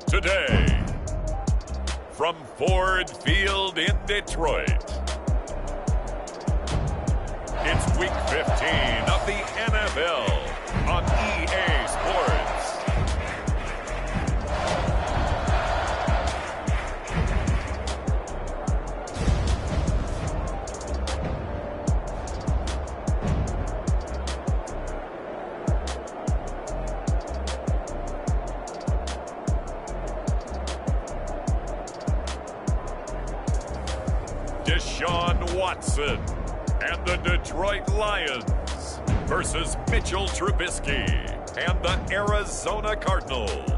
Today, from Ford Field in Detroit, it's Week 15 of the NFL on EA Sports. Deshaun Watson and the Detroit Lions versus Mitchell Trubisky and the Arizona Cardinals.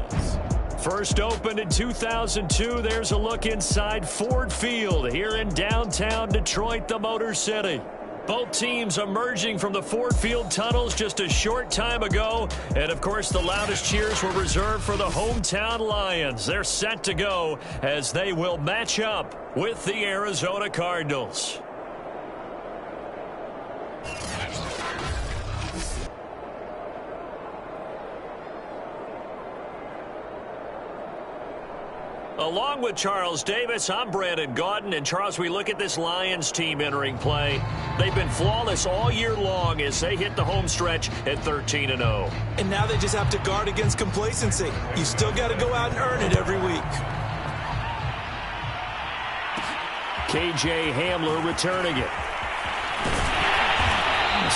First opened in 2002, there's a look inside Ford Field here in downtown Detroit, the Motor City. Both teams emerging from the Ford Field tunnels just a short time ago. And, of course, the loudest cheers were reserved for the hometown Lions. They're set to go as they will match up with the Arizona Cardinals. Along with Charles Davis, I'm Brandon Gaudin. And, Charles, we look at this Lions team entering play. They've been flawless all year long as they hit the home stretch at 13-0. And now they just have to guard against complacency. You still got to go out and earn it every week. KJ Hamler returning it.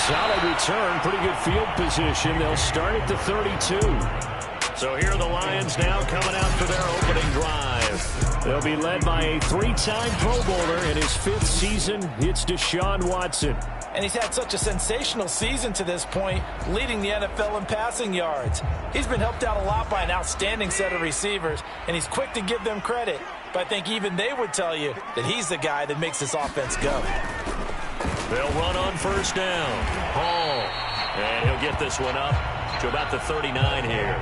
Solid return, pretty good field position. They'll start at the 32. So here are the Lions now coming out for their opening drive. They'll be led by a three-time Pro Bowler in his fifth season. It's Deshaun Watson. And he's had such a sensational season to this point, leading the NFL in passing yards. He's been helped out a lot by an outstanding set of receivers, and he's quick to give them credit. But I think even they would tell you that he's the guy that makes this offense go. They'll run on first down. Hall. And he'll get this one up to about the 39 here.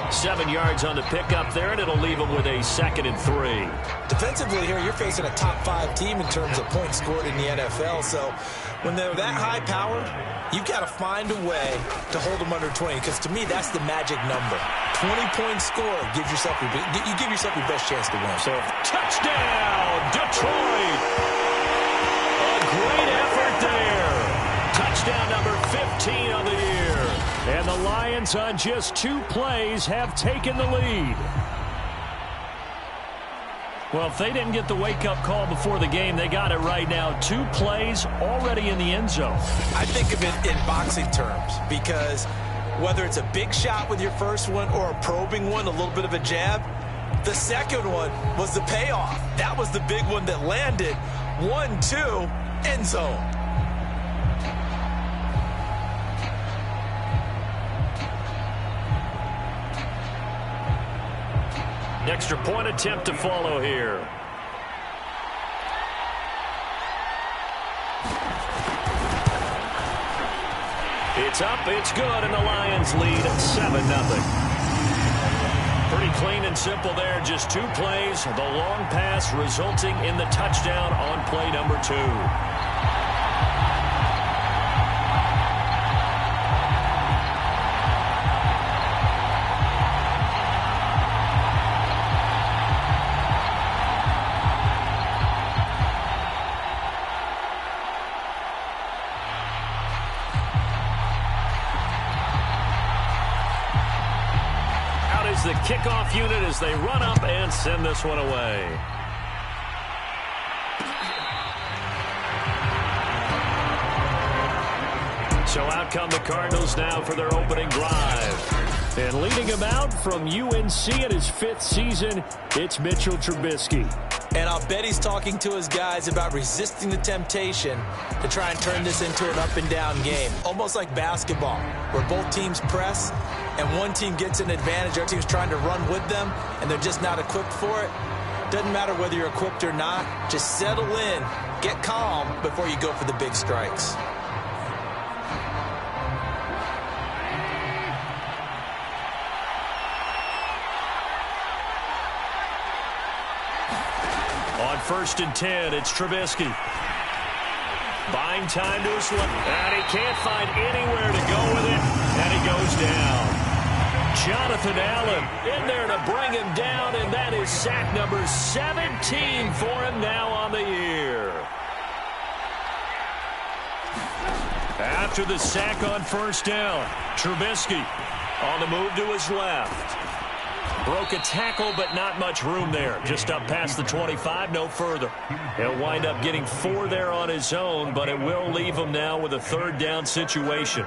7 yards on the pickup there, and it'll leave them with a 2nd and 3. Defensively here, you're facing a top-5 team in terms of points scored in the NFL. So when they're that high-powered, you've got to find a way to hold them under 20, because to me, that's the magic number. 20-point score gives yourself you give yourself your best chance to win. So touchdown, Detroit! A great effort there. Touchdown number 15 on the year. And the Lions on just 2 plays have taken the lead. Well, if they didn't get the wake-up call before the game, they got it right now. 2 plays already in the end zone. I think of it in boxing terms, because whether it's a big shot with your first one or a probing one, a little bit of a jab, the second one was the payoff. That was the big one that landed. 1-2, end zone. Extra point attempt to follow here. It's up, it's good, and the Lions lead 7-0. Pretty clean and simple there, just 2 plays. The long pass resulting in the touchdown on play number 2. The kickoff unit as they run up and send this one away. So out come the Cardinals now for their opening drive. And leading him out from UNC in his 5th season, it's Mitchell Trubisky. And I'll bet he's talking to his guys about resisting the temptation to try and turn this into an up-and-down game. Almost like basketball, where both teams press, and one team gets an advantage, the other team's trying to run with them, and they're just not equipped for it. Doesn't matter whether you're equipped or not. Just settle in, get calm before you go for the big strikes. On 1st and 10, it's Trubisky. Buying time to his left. And he can't find anywhere to go with it. And he goes down. Jonathan Allen in there to bring him down. And that is sack number 17 for him now on the year. After the sack on first down, Trubisky on the move to his left. Broke a tackle, but not much room there. Just up past the 25, no further. He'll wind up getting 4 there on his own, but it will leave him now with a third down situation.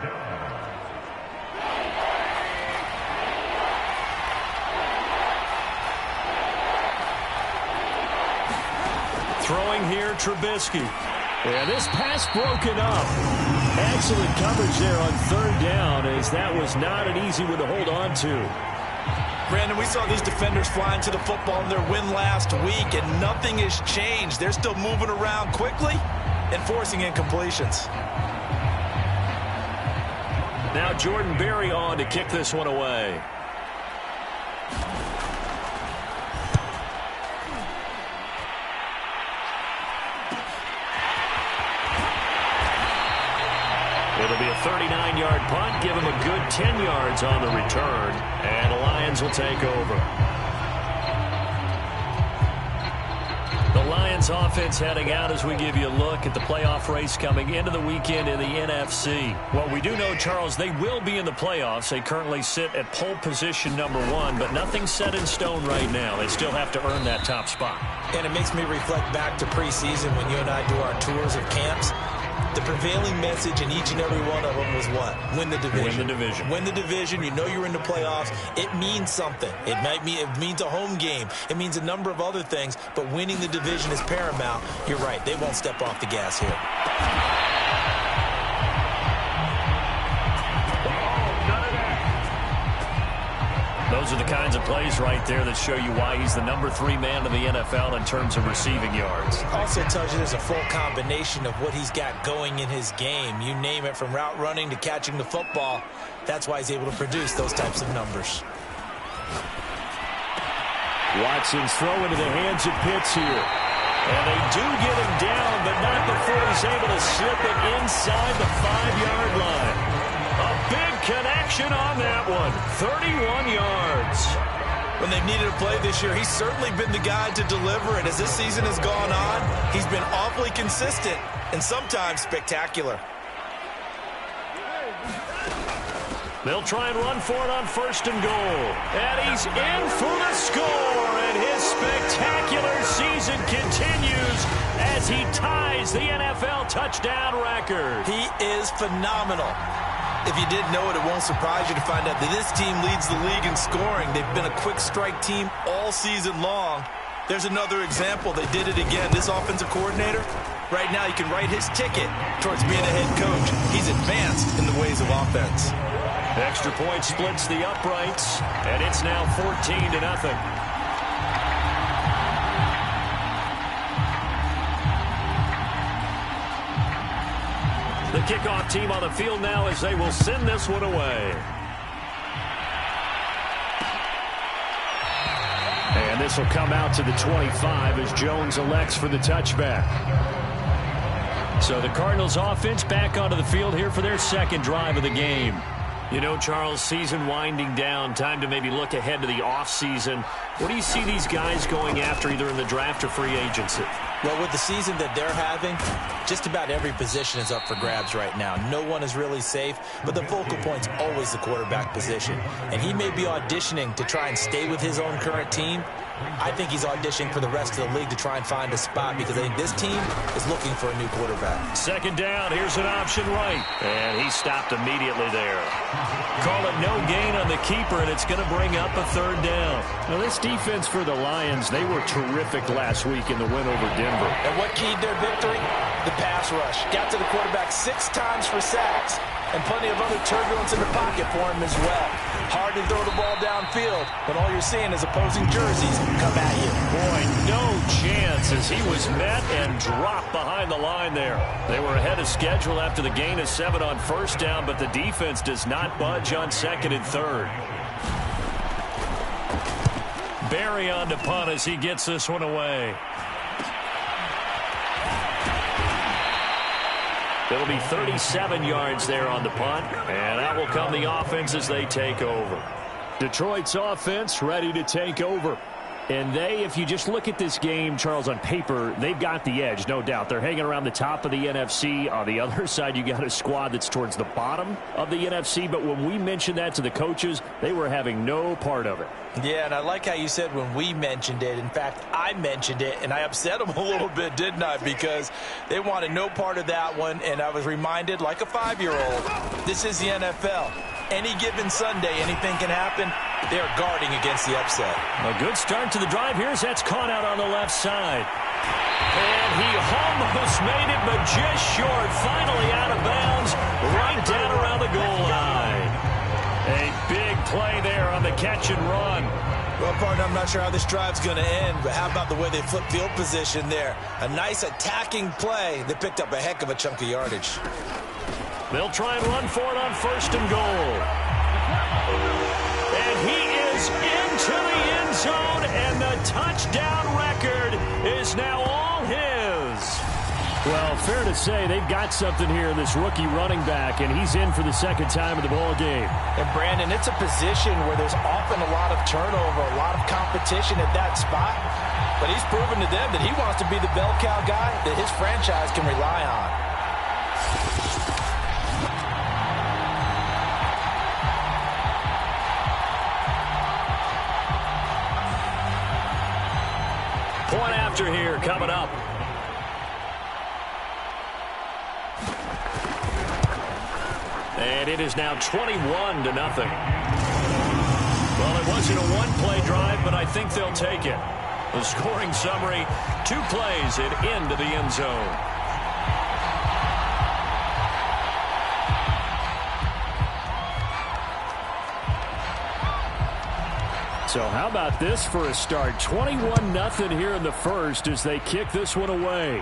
Throwing here, Trubisky. Yeah, this pass broken up. Excellent coverage there on third down, as that was not an easy one to hold on to. Brandon, we saw these defenders flying to the football in their win last week, and nothing has changed. They're still moving around quickly and forcing incompletions. Now Jordan Berry on to kick this one away. It'll be a 39-yard punt. Give him a good 10 yards on the return. And the Lions will take over. The Lions offense heading out as we give you a look at the playoff race coming into the weekend in the NFC. Well, we do know, Charles, they will be in the playoffs. They currently sit at pole position number 1, but nothing's set in stone right now. They still have to earn that top spot. And it makes me reflect back to preseason when you and I do our tours of camps. The prevailing message in each and every one of them was what? Win the division. Win the division. Win the division. You know you're in the playoffs. It means something. It means a home game. It means a number of other things, but winning the division is paramount. You're right. They won't step off the gas here. Those are the kinds of plays right there that show you why he's the number 3 man in the NFL in terms of receiving yards. Also tells you there's a full combination of what he's got going in his game. You name it, from route running to catching the football. That's why he's able to produce those types of numbers. Watson's throw into the hands of Pitts here. And they do get him down, but not before he's able to slip it inside the 5-yard line. A big connection on that one. 31 yards. When they've needed a play this year, he's certainly been the guy to deliver it. As this season has gone on, he's been awfully consistent and sometimes spectacular. They'll try and run for it on first and goal. And he's in for the score. And his spectacular season continues as he ties the NFL touchdown record. He is phenomenal. If you didn't know it, it won't surprise you to find out that this team leads the league in scoring. They've been a quick strike team all season long. There's another example. They did it again. This offensive coordinator, right now, you can write his ticket towards being a head coach. He's advanced in the ways of offense. Extra point splits the uprights, and it's now 14-0. The kickoff team on the field now as they will send this one away. And this will come out to the 25 as Jones elects for the touchback. So the Cardinals offense back onto the field here for their second drive of the game. You know, Charles, season winding down, time to maybe look ahead to the offseason. What do you see these guys going after either in the draft or free agency? Well, with the season that they're having, just about every position is up for grabs right now. No one is really safe, but the focal point's always the quarterback position. And he may be auditioning to try and stay with his own current team. I think he's auditioning for the rest of the league to try and find a spot because I think this team is looking for a new quarterback. Second down, here's an option right. And he stopped immediately there. Call it no gain on the keeper, and it's going to bring up a third down. Now, this defense for the Lions, they were terrific last week in the win over Denver. And what keyed their victory? The pass rush. Got to the quarterback 6 times for sacks, and plenty of other turbulence in the pocket for him as well. Hard to throw the ball downfield, but all you're seeing is opposing jerseys come at you. Boy, no chance as he was met and dropped behind the line there. They were ahead of schedule after the gain of 7 on first down, but the defense does not budge on second and third. Berry on to punt as he gets this one away. It'll be 37 yards there on the punt, and that will come the offense as they take over. Detroit's offense ready to take over. And if you just look at this game, Charles, on paper, they've got the edge, no doubt. They're hanging around the top of the NFC. On the other side, you got a squad that's towards the bottom of the NFC. But when we mentioned that to the coaches, they were having no part of it. Yeah, and I like how you said when we mentioned it. In fact, I mentioned it, and I upset them a little bit, didn't I? Because they wanted no part of that one, and I was reminded, like a 5-year-old, this is the NFL. Any given Sunday, anything can happen. They're guarding against the upset. A good start to the drive. Here's that's caught out on the left side. And he almost made it, but just short. Finally out of bounds, right down around the goal line. A big play there on the catch and run. Well, partner, I'm not sure how this drive's going to end, but how about the way they flip field position there? A nice attacking play. They picked up a heck of a chunk of yardage. They'll try and run for it on 1st and goal. And he is into the end zone, and the touchdown record is now all his. Well, fair to say they've got something here, this rookie running back, and he's in for the second time of the ball game. And, Brandon, it's a position where there's often a lot of turnover, a lot of competition at that spot. But he's proven to them that he wants to be the bell cow guy that his franchise can rely on. Point after here coming up. And it is now 21-0. Well, it wasn't a one-play drive, but I think they'll take it. The scoring summary, 2 plays and into the end zone. So how about this for a start? 21-0 here in the first as they kick this one away.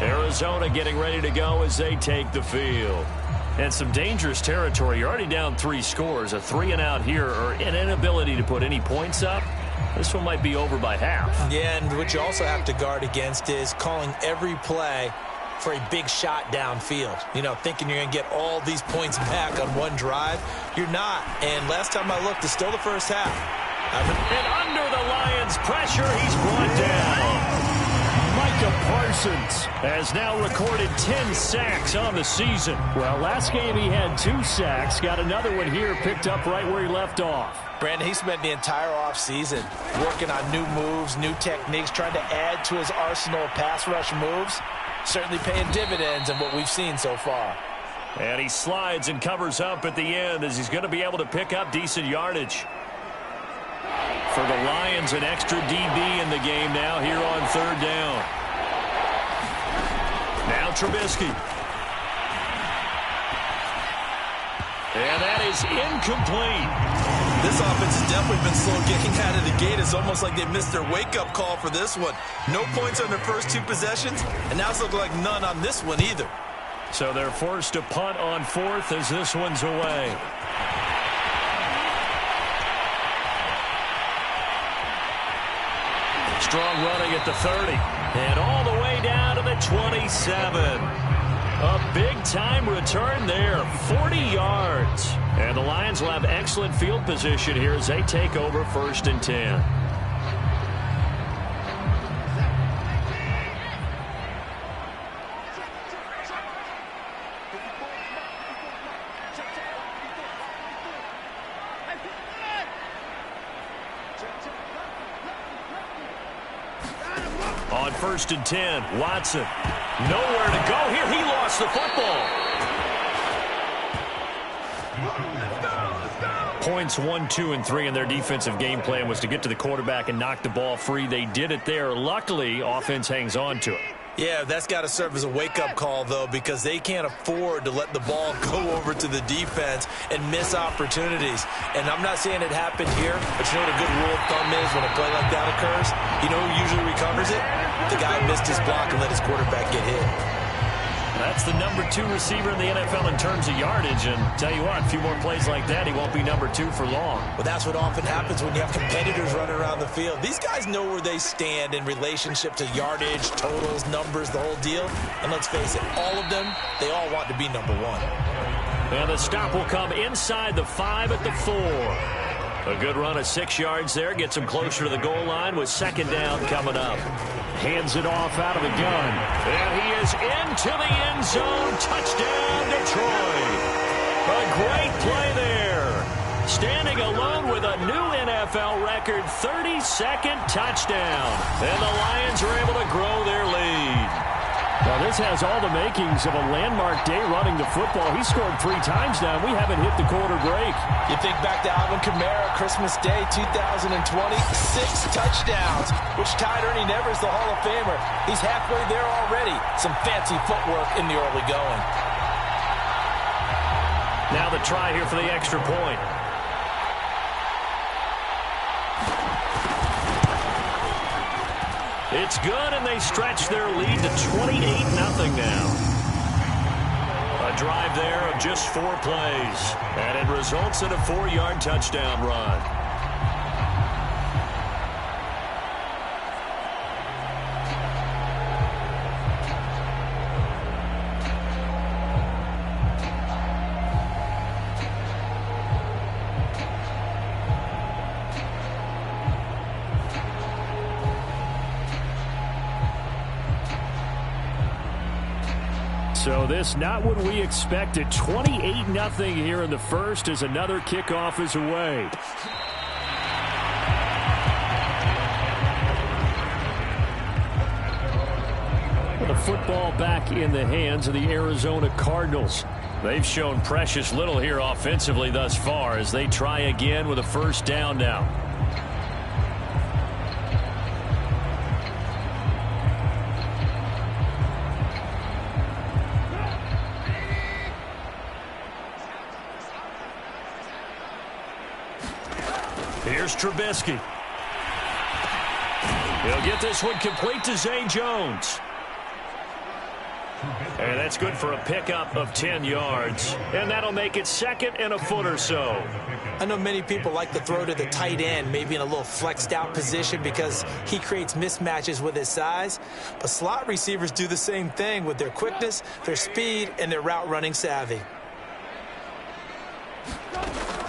Arizona getting ready to go as they take the field. And some dangerous territory. You're already down 3 scores. A 3-and-out here or an inability to put any points up. This one might be over by half. Yeah, and what you also have to guard against is calling every play for a big shot downfield. You know, thinking you're going to get all these points back on one drive. You're not. And last time I looked, it's still the first half. And under the Lions' pressure, he's brought down. Micah Parsons has now recorded 10 sacks on the season. Well, last game he had 2 sacks. Got another one here picked up right where he left off. Brandon, he spent the entire offseason working on new moves, new techniques, trying to add to his arsenal of pass rush moves. Certainly paying dividends in what we've seen so far. And he slides and covers up at the end as he's going to be able to pick up decent yardage. For the Lions, an extra DB in the game now here on 3rd down. Now Trubisky. And that is incomplete. This offense has definitely been slow getting out of the gate. It's almost like they missed their wake-up call for this one. No points on their first 2 possessions, and now it's looking like none on this one either. So they're forced to punt on 4th as this one's away. Strong running at the 30. And all the way down to the 27. A big-time return there, 40 yards. And the Lions will have excellent field position here as they take over 1st and 10. On 1st and 10, Watson. Nowhere to go here. He lost the football. Points 1, 2, and 3 in their defensive game plan was to get to the quarterback and knock the ball free. They did it there. Luckily, offense hangs on to it. Yeah, that's got to serve as a wake-up call, though, because they can't afford to let the ball go over to the defense and miss opportunities. And I'm not saying it happened here, but you know what a good rule of thumb is when a play like that occurs? You know who usually recovers it? The guy who missed his block and let his quarterback get hit. That's the number 2 receiver in the NFL in terms of yardage. And tell you what, a few more plays like that, he won't be number 2 for long. Well, that's what often happens when you have competitors running around the field. These guys know where they stand in relationship to yardage, totals, numbers, the whole deal. And let's face it, all of them, they all want to be number 1. And the stop will come inside the 5 at the 4. A good run of 6 yards there. Gets him closer to the goal line with second down coming up. Hands it off out of the gun. And he is into the end zone. Touchdown, Detroit. A great play there. Standing alone with a new NFL record 32nd touchdown. And the Lions are able to grow their lead. Well, this has all the makings of a landmark day running the football. He scored 3 times now. We haven't hit the quarter break. You think back to Alvin Kamara, Christmas Day 2020, 6 touchdowns, which tied Ernie Nevers, the Hall of Famer. He's halfway there already. Some fancy footwork in the early going. Now the try here for the extra point. It's good, and they stretch their lead to 28-0 now. A drive there of just 4 plays, and it results in a 4-yard touchdown run. So this not what we expected. 28-0 here in the first as another kickoff is away. The football back in the hands of the Arizona Cardinals. They've shown precious little here offensively thus far as they try again with a first down now. Here's Trubisky. He'll get this one complete to Zay Jones. And that's good for a pickup of 10 yards. And that'll make it second and a foot or so. I know many people like to throw to the tight end, maybe in a little flexed out position because he creates mismatches with his size. But slot receivers do the same thing with their quickness, their speed, and their route running savvy.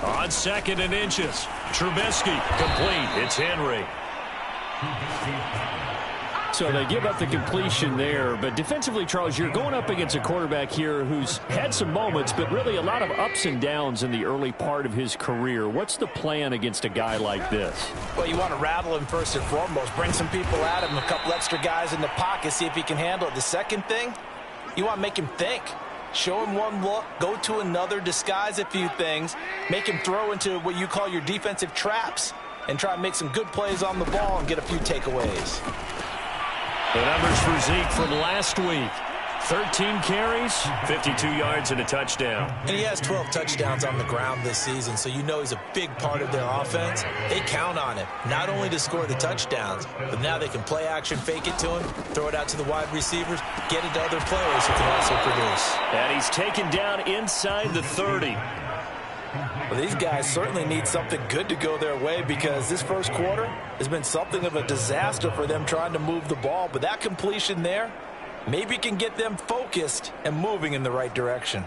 On second and inches, Trubisky complete. It's Henry. So they give up the completion there, but defensively, Charles, you're going up against a quarterback here who's had some moments, but really a lot of ups and downs in the early part of his career. What's the plan against a guy like this? Well, you want to rattle him first and foremost. Bring some people at him, a couple extra guys in the pocket, see if he can handle it. The second thing, you want to make him think. Show him one look, go to another, disguise a few things, make him throw into what you call your defensive traps, and try and make some good plays on the ball and get a few takeaways. The numbers for Zeke from last week. 13 carries, 52 yards, and a touchdown. And he has 12 touchdowns on the ground this season, so you know he's a big part of their offense. They count on him, not only to score the touchdowns, but now they can play action, fake it to him, throw it out to the wide receivers, get it to other players who can also produce. And he's taken down inside the 30. Well, these guys certainly need something good to go their way because this first quarter has been something of a disaster for them trying to move the ball. But that completion there maybe can get them focused and moving in the right direction.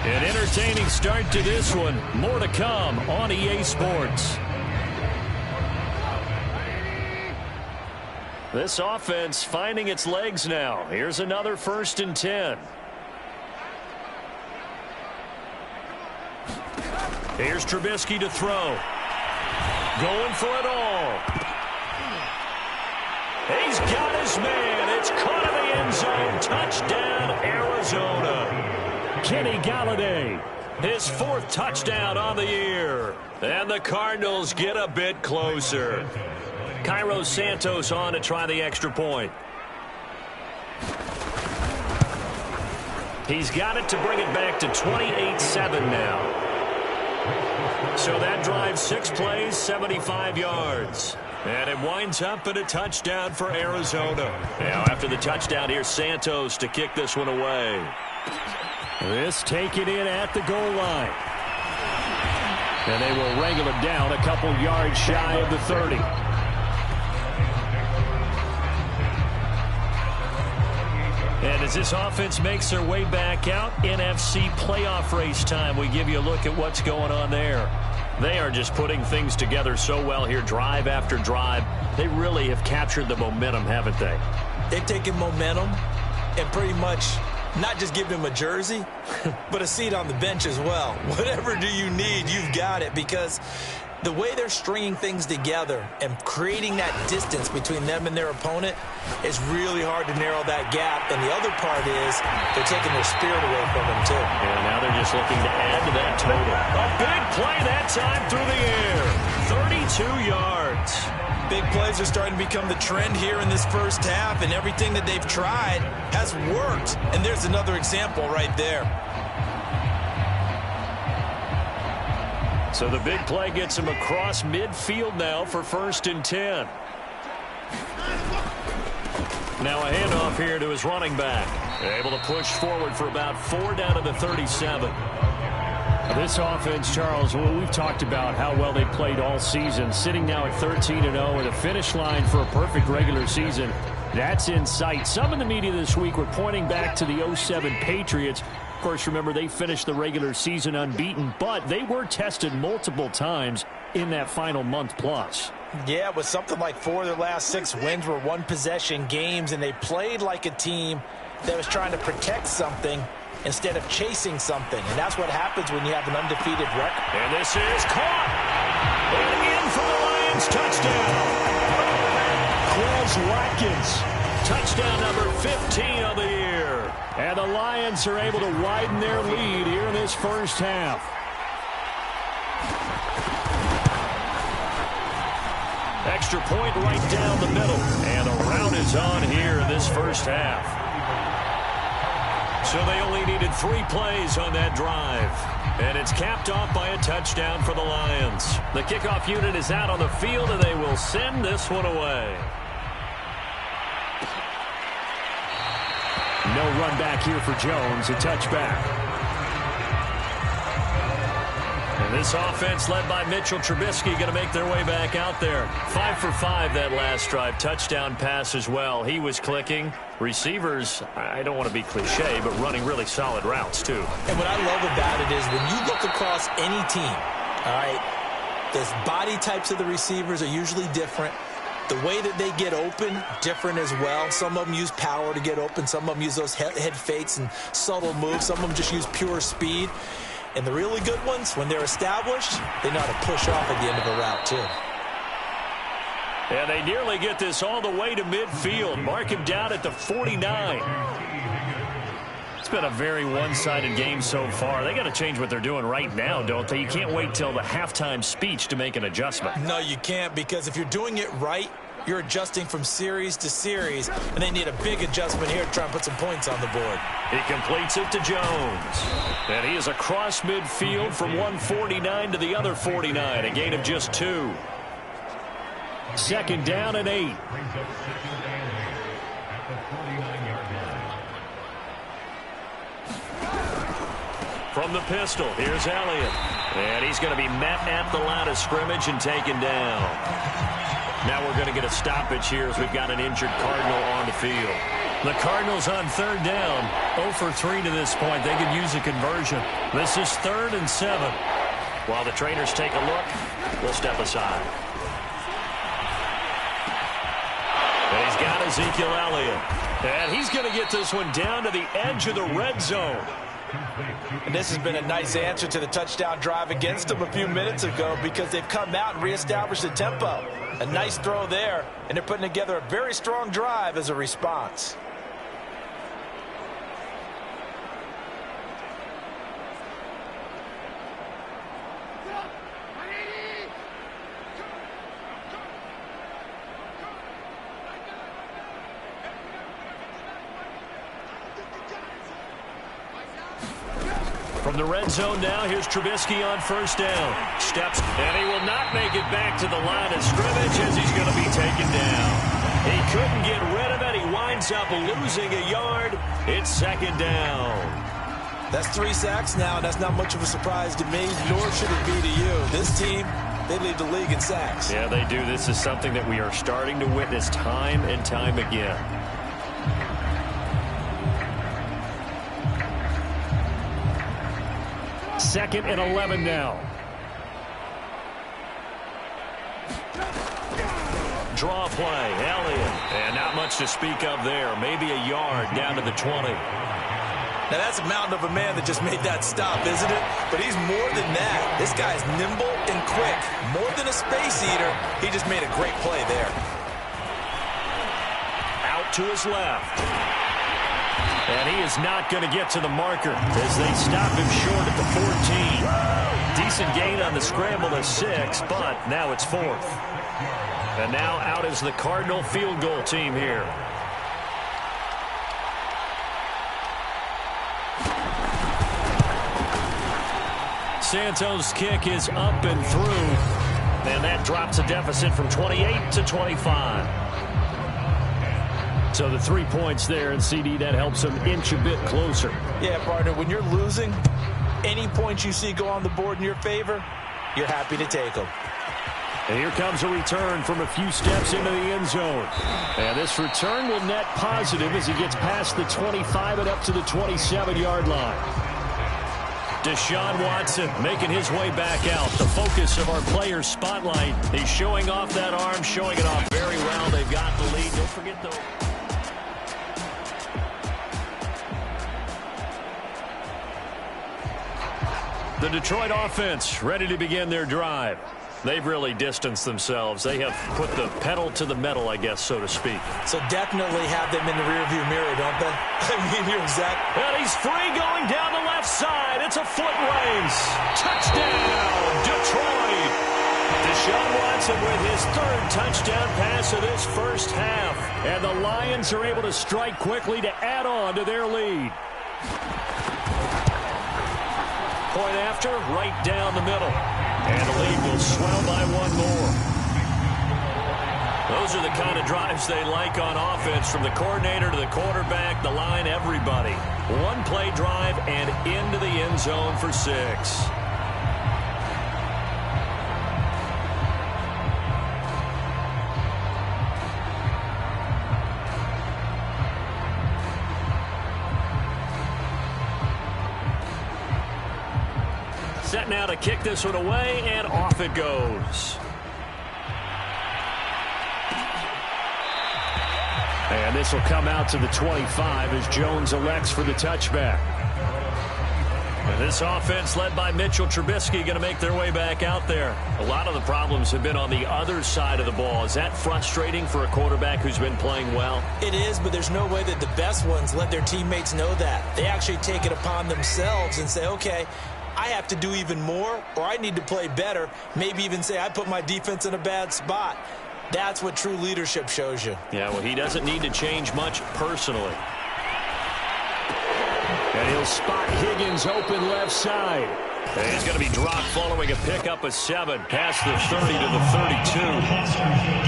An entertaining start to this one. More to come on EA Sports. This offense finding its legs now. Here's another 1st and 10. Here's Trubisky to throw. Going for it all. He's got his man. It's caught in the end zone. Touchdown, Arizona. Kenny Galladay His 4th touchdown on the year. And the Cardinals get a bit closer. Cairo Santos on to try the extra point. He's got it to bring it back to 28-7 now. So that drive, 6 plays, 75 yards. And it winds up in a touchdown for Arizona. Now after the touchdown, here's Santos to kick this one away. This taken in at the goal line. And they will wrangle it down a couple yards shy of the 30. And as this offense makes their way back out, NFC playoff race time, we give you a look at what's going on there. They are just putting things together so well here, drive after drive. They really have captured the momentum, haven't they? They've taken momentum and pretty much not just give him a jersey, but a seat on the bench as well. Whatever do you need, you've got it, because the way they're stringing things together and creating that distance between them and their opponent is really hard to narrow that gap. And the other part is they're taking their spirit away from them, too. And now they're just looking to add to that total. A big play that time through the air. 32 yards. Big plays are starting to become the trend here in this first half, and everything that they've tried has worked. And there's another example right there. So the big play gets him across midfield now for 1st and 10. Now a handoff here to his running back. Able to push forward for about 4 down to the 37. This offense, Charles, we've talked about how well they played all season, sitting now at 13-0 with a finish line for a perfect regular season. That's in sight. Some in the media this week were pointing back to the 07 Patriots. Of course, remember, they finished the regular season unbeaten, but they were tested multiple times in that final month plus. Yeah, with something like 4 of their last 6 wins were one-possession games, and they played like a team that was trying to protect something instead of chasing something. And that's what happens when you have an undefeated record. And this is caught. And in for the Lions. Touchdown. Quez Watkins. Touchdown number 15 of the year. And the Lions are able to widen their lead here in this first half. Extra point right down the middle. And the rout is on here in this first half. So they only needed 3 plays on that drive. And it's capped off by a touchdown for the Lions. The kickoff unit is out on the field, and they will send this one away. No run back here for Jones. A touchback. And this offense led by Mitchell Trubisky going to make their way back out there. 5 for 5 that last drive. Touchdown pass as well. He was clicking. Receivers, I don't want to be cliche, but running really solid routes too. And what I love about it is when you look across any team, all right, the body types of the receivers are usually different. The way that they get open, different as well. Some of them use power to get open. Some of them use those head fakes and subtle moves. Some of them just use pure speed. And the really good ones, when they're established, they know how to push off at the end of a route, too. And they nearly get this all the way to midfield. Mark him down at the 49. It's been a very one-sided game so far. They got to change what they're doing right now, don't they? You can't wait till the halftime speech to make an adjustment. No, you can't, because if you're doing it right, you're adjusting from series to series, and they need a big adjustment here to try and put some points on the board. He completes it to Jones. And he is across midfield from 149 to the other 49, a gain of just 2. 2nd down and 8. From the pistol, here's Elliott. And he's going to be met at the line of scrimmage and taken down. Now we're going to get a stoppage here as we've got an injured Cardinal on the field. The Cardinals on 3rd down, 0 for 3 to this point. They could use a conversion. This is 3rd and 7. While the trainers take a look, we'll step aside. And he's got Ezekiel Elliott. And he's going to get this one down to the edge of the red zone. And this has been a nice answer to the touchdown drive against them a few minutes ago, because they've come out and reestablished the tempo. A nice throw there, and they're putting together a very strong drive as a response. From the red zone now, here's Trubisky on first down. Steps, and he will not make it back to the line of scrimmage as he's going to be taken down. He couldn't get rid of it. He winds up losing a yard. It's second down. That's 3 sacks now, and that's not much of a surprise to me, nor should it be to you. This team, they lead the league in sacks. Yeah, they do. This is something that we are starting to witness time and time again. Second and 11 now. Draw play, Elliott. And not much to speak of there. Maybe a yard down to the 20. Now, that's a mountain of a man that just made that stop, isn't it? But he's more than that. This guy's nimble and quick. More than a space eater, he just made a great play there. Out to his left. And he is not going to get to the marker as they stop him short at the 14. Decent gain on the scramble to 6, but now it's 4th. And now out is the Cardinal field goal team here. Santos' kick is up and through. And that drops a deficit from 28 to 25. So the 3 points there, and CD, that helps them inch a bit closer. Yeah, partner, when you're losing, any points you see go on the board in your favor, you're happy to take them. And here comes a return from a few steps into the end zone. And this return will net positive as he gets past the 25 and up to the 27-yard line. Deshaun Watson making his way back out. The focus of our players' spotlight. He's showing off that arm, showing it off very well. They've got the lead. Don't forget, though. The Detroit offense ready to begin their drive. They've really distanced themselves. They have put the pedal to the metal, I guess, so to speak. So definitely have them in the rearview mirror, don't they? I mean, you're exact. And he's free going down the left side. It's a foot race. Touchdown, Detroit. Deshaun Watson with his 3rd touchdown pass of this first half. And the Lions are able to strike quickly to add on to their lead. Point after, right down the middle. And the lead will swell by 1 more. Those are the kind of drives they like on offense, from the coordinator to the quarterback, the line, everybody. 1-play drive and into the end zone for 6. Set now to kick this one away, and off it goes. And this will come out to the 25 as Jones elects for the touchback. And this offense led by Mitchell Trubisky going to make their way back out there. A lot of the problems have been on the other side of the ball. Is that frustrating for a quarterback who's been playing well? It is, but there's no way that the best ones let their teammates know that. They actually take it upon themselves and say, okay, I have to do even more, or I need to play better. Maybe even say I put my defense in a bad spot. That's what true leadership shows you. Yeah, well, he doesn't need to change much personally. And he'll spot Higgins open left side. And he's going to be dropped following a pickup of 7 past the 30 to the 32.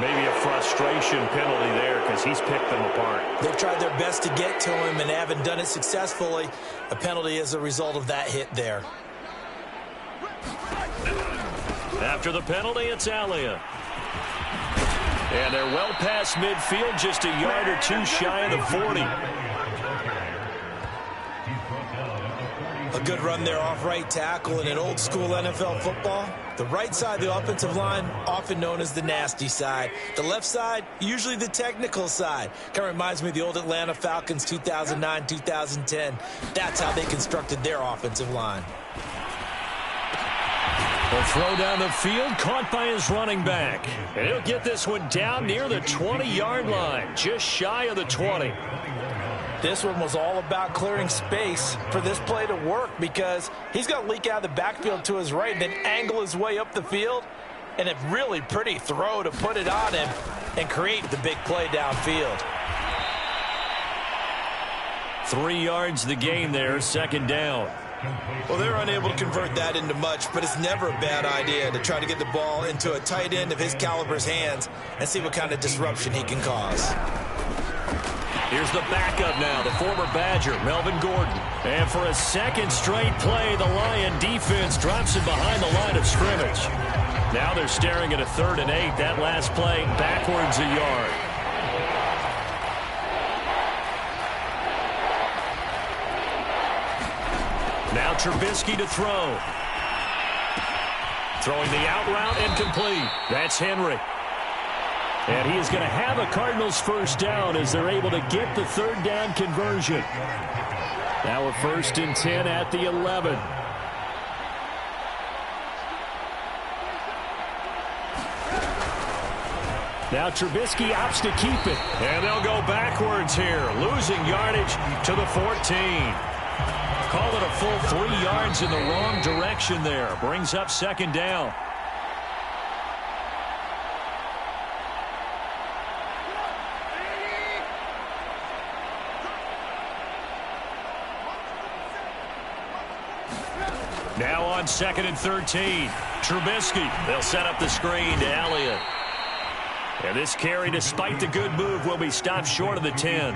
Maybe a frustration penalty there because he's picked them apart. They've tried their best to get to him and haven't done it successfully. A penalty as a result of that hit there. After the penalty, it's Elliott. And they're well past midfield, just a yard or 2 shy of the 40. A good run there off right tackle in an old school NFL football. The right side of the offensive line, often known as the nasty side. The left side, usually the technical side. Kind of reminds me of the old Atlanta Falcons 2009-2010. That's how they constructed their offensive line. The throw down the field, caught by his running back. And he'll get this one down near the 20-yard line, just shy of the 20. This one was all about clearing space for this play to work because he's going to leak out of the backfield to his right and then angle his way up the field. And a really pretty throw to put it on him and create the big play downfield. 3 yards the gain there, second down. Well, they're unable to convert that into much, but it's never a bad idea to try to get the ball into a tight end of his caliber's hands and see what kind of disruption he can cause. Here's the backup now, the former Badger, Melvin Gordon. And for a second straight play, the Lion defense drops him behind the line of scrimmage. Now they're staring at a 3rd and 8. That last play backwards a yard. Now Trubisky to throw. Throwing the out route and complete. That's Henry. And he is going to have a Cardinals first down as they're able to get the 3rd down conversion. Now a 1st and 10 at the 11. Now Trubisky opts to keep it. And they'll go backwards here, losing yardage to the 14. Call it a full 3 yards in the wrong direction there. Brings up 2nd down. Now on 2nd and 13. Trubisky. They'll set up the screen to Elliott. And this carry, despite the good move, will be stopped short of the 10.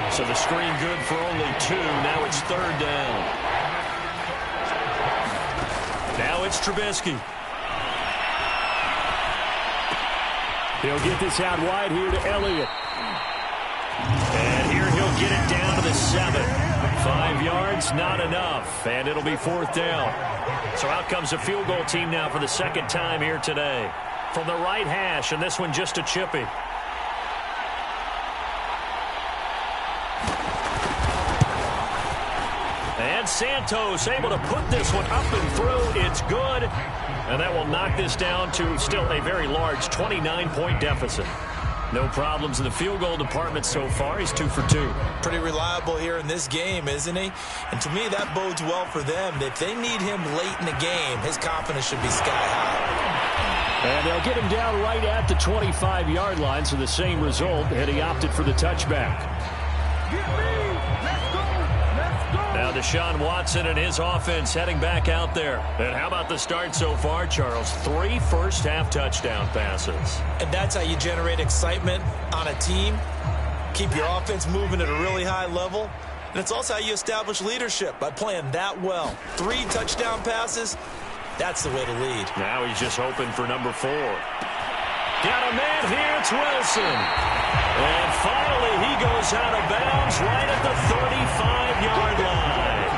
So the screen good for only 2. Now it's 3rd down. Now it's Trubisky. He'll get this out wide here to Elliott. And here he'll get it down to the 7. 5 yards, not enough. And it'll be 4th down. So out comes the field goal team now for the 2nd time here today. From the right hash, and this one just a chippy. And Santos able to put this one up and through. It's good. And that will knock this down to still a very large 29-point deficit. No problems in the field goal department so far. He's 2 for 2. Pretty reliable here in this game, isn't he? And to me, that bodes well for them. If they need him late in the game, his confidence should be sky high. And they'll get him down right at the 25-yard line, so the same result, and he opted for the touchback. Now Deshaun Watson and his offense heading back out there. And how about the start so far, Charles? 3 first-half touchdown passes. And that's how you generate excitement on a team. Keep your offense moving at a really high level. And it's also how you establish leadership, by playing that well. 3 touchdown passes. That's the way to lead. Now he's just hoping for number 4. Got a man here. It's Wilson. And finally he goes out of bounds right at the 35-yard line.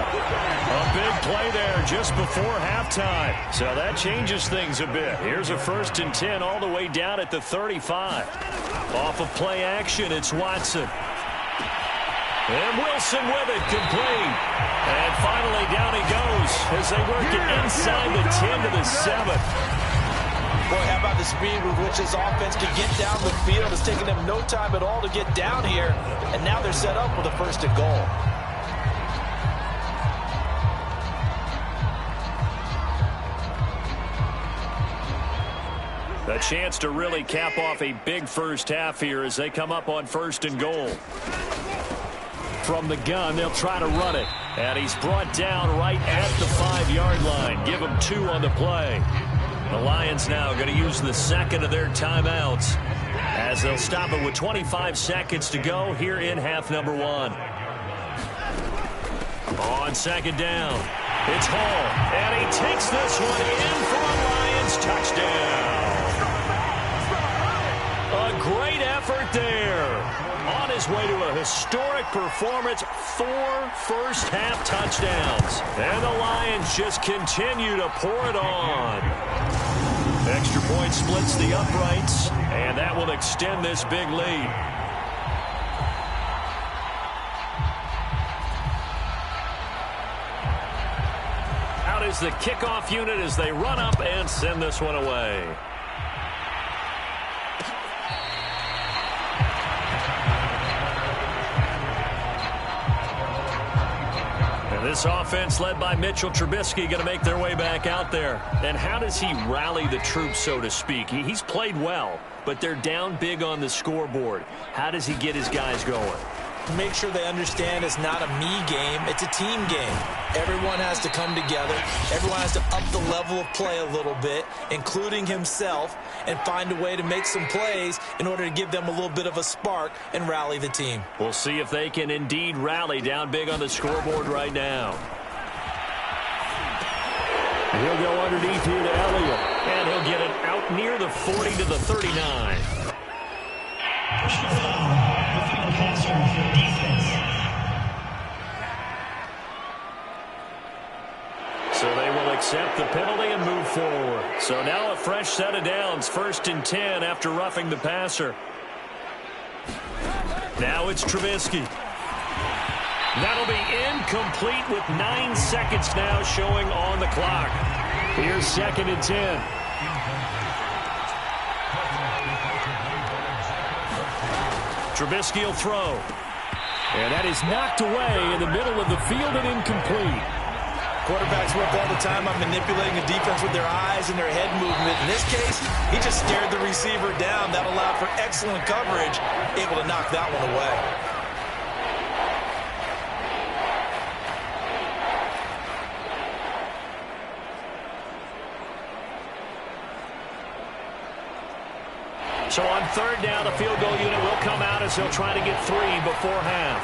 A big play there just before halftime. So that changes things a bit. Here's a 1st and 10 all the way down at the 35. Off of play action, it's Watson. And Wilson with it, complete. And finally down he goes as they work it inside the 10 to the 7. Boy, how about the speed with which this offense can get down the field? It's taken them no time at all to get down here. And now they're set up with a 1st and goal. A chance to really cap off a big first half here as they come up on 1st and goal. From the gun, they'll try to run it. And he's brought down right at the 5-yard line. Give him 2 on the play. The Lions now going to use the 2nd of their timeouts as they'll stop it with 25 seconds to go here in half number 1. On 2nd down, it's Hall. And he takes this one in for a Lions touchdown. A great effort there. On his way to a historic performance, 4 first-half touchdowns. And the Lions just continue to pour it on. Extra point splits the uprights, and that will extend this big lead. Out is the kickoff unit as they run up and send this one away. This offense led by Mitchell Trubisky going to make their way back out there. And how does he rally the troops, so to speak? He's played well, but they're down big on the scoreboard. How does he get his guys going? to make sure they understand it's not a me game, it's a team game. Everyone has to come together. Everyone has to up the level of play a little bit, including himself, and find a way to make some plays in order to give them a little bit of a spark and rally the team. We'll see if they can indeed rally down big on the scoreboard right now. He'll go underneath here to Elliott. And he'll get it out near the 40 to the 39. So they will accept the penalty and move forward. So now a fresh set of downs, 1st and 10 after roughing the passer. Now it's Trubisky. That'll be incomplete with 9 seconds now showing on the clock. Here's 2nd and 10. Trubisky will throw. And that is knocked away in the middle of the field and incomplete. Quarterbacks work all the time on manipulating the defense with their eyes and their head movement. In this case, he just stared the receiver down. That allowed for excellent coverage, able to knock that one away. So on 3rd down, the field goal unit will come out as they'll try to get 3 before half.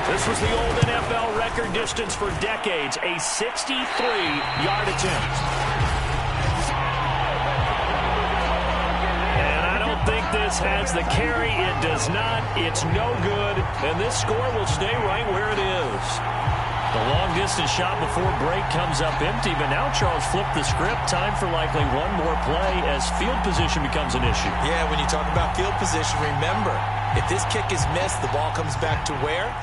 This was the old NFL record distance for decades, a 63-yard attempt. And I don't think this has the carry. It does not. It's no good. And this score will stay right where it is. The long-distance shot before break comes up empty, but now Charles flipped the script. Time for likely one more play as field position becomes an issue. Yeah, when you talk about field position, remember, if this kick is missed, the ball comes back to where?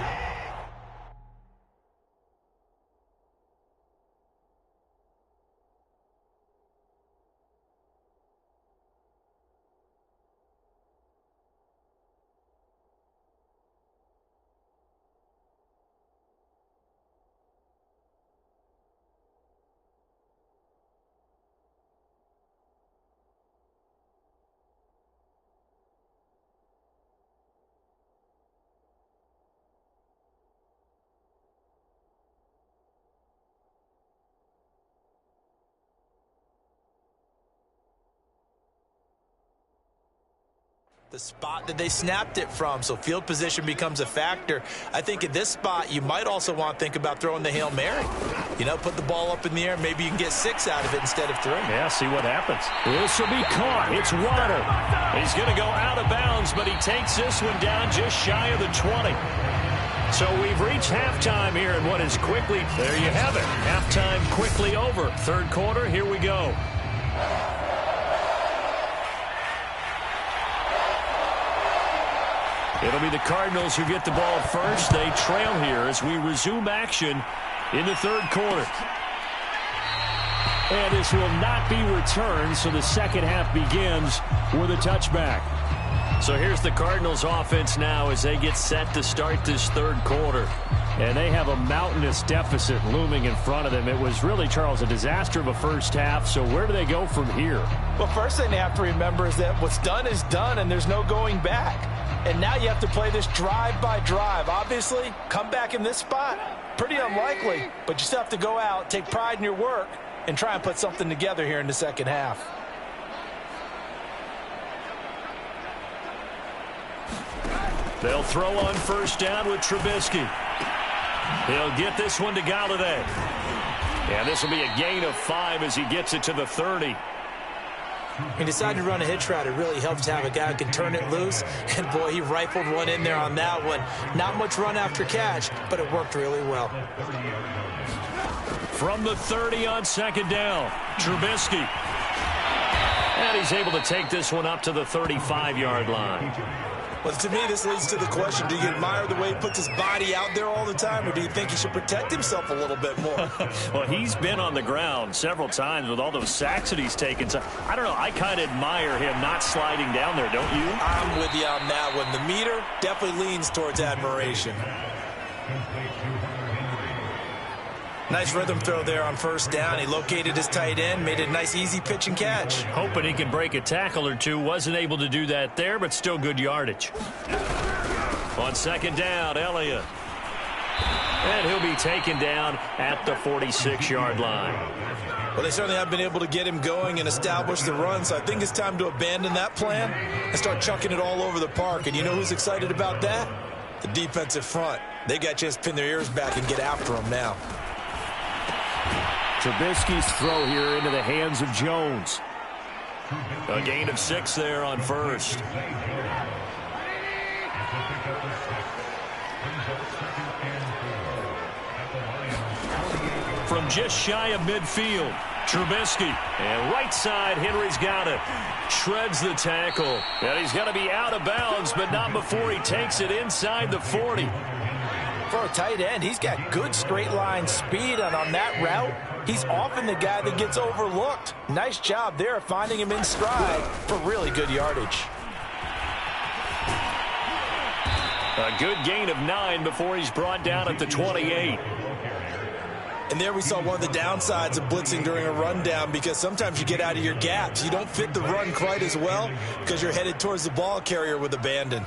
The spot that they snapped it from, so field position becomes a factor. I think at this spot, you might also want to think about throwing the Hail Mary. You know, put the ball up in the air. Maybe you can get 6 out of it instead of 3. Yeah, see what happens. This will be caught. It's Water. He's going to go out of bounds, but he takes this one down just shy of the 20. So we've reached halftime here, and what is quickly, there you have it. Halftime quickly over. 3rd quarter, here we go. It'll be the Cardinals who get the ball first. They trail here as we resume action in the 3rd quarter. And this will not be returned, so the second half begins with a touchback. So here's the Cardinals offense now as they get set to start this 3rd quarter. And they have a mountainous deficit looming in front of them. It was really, Charles, a disaster of a first half. So where do they go from here? Well, first thing they have to remember is that what's done is done, and there's no going back. And now you have to play this drive by drive. Obviously, come back in this spot, pretty unlikely. But you still have to go out, take pride in your work, and try and put something together here in the second half. They'll throw on 1st down with Trubisky. He'll get this one to Galladay. And this will be a gain of 5 as he gets it to the 30. He decided to run a hitch route. It really helps to have a guy who can turn it loose. And, boy, he rifled one in there on that one. Not much run after catch, but it worked really well. From the 30 on 2nd down, Trubisky. And he's able to take this one up to the 35-yard line. Well, to me, this leads to the question, do you admire the way he puts his body out there all the time, or do you think he should protect himself a little bit more? Well, he's been on the ground several times with all those sacks that he's taken. So, I don't know, I kind of admire him not sliding down there, don't you? I'm with you on that one. The meter definitely leans towards admiration. Nice rhythm throw there on 1st down. He located his tight end, made it a nice, easy pitch and catch. Hoping he can break a tackle or two. Wasn't able to do that there, but still good yardage. On second down, Elliott. And he'll be taken down at the 46-yard line. Well, they certainly have been able to get him going and establish the run, so I think it's time to abandon that plan and start chucking it all over the park. And you know who's excited about that? The defensive front. They got a chance to pin their ears back and get after him now. Trubisky's throw here into the hands of Jones. A gain of 6 there on first. From just shy of midfield, Trubisky. And right side, Henry's got it. Shreds the tackle. And he's going to be out of bounds, but not before he takes it inside the 40. For a tight end, he's got good straight line speed, and on that route, he's often the guy that gets overlooked. Nice job there finding him in stride for really good yardage. A good gain of 9 before he's brought down at the 28. And there we saw one of the downsides of blitzing during a rundown, because sometimes you get out of your gaps. You don't fit the run quite as well because you're headed towards the ball carrier with abandon.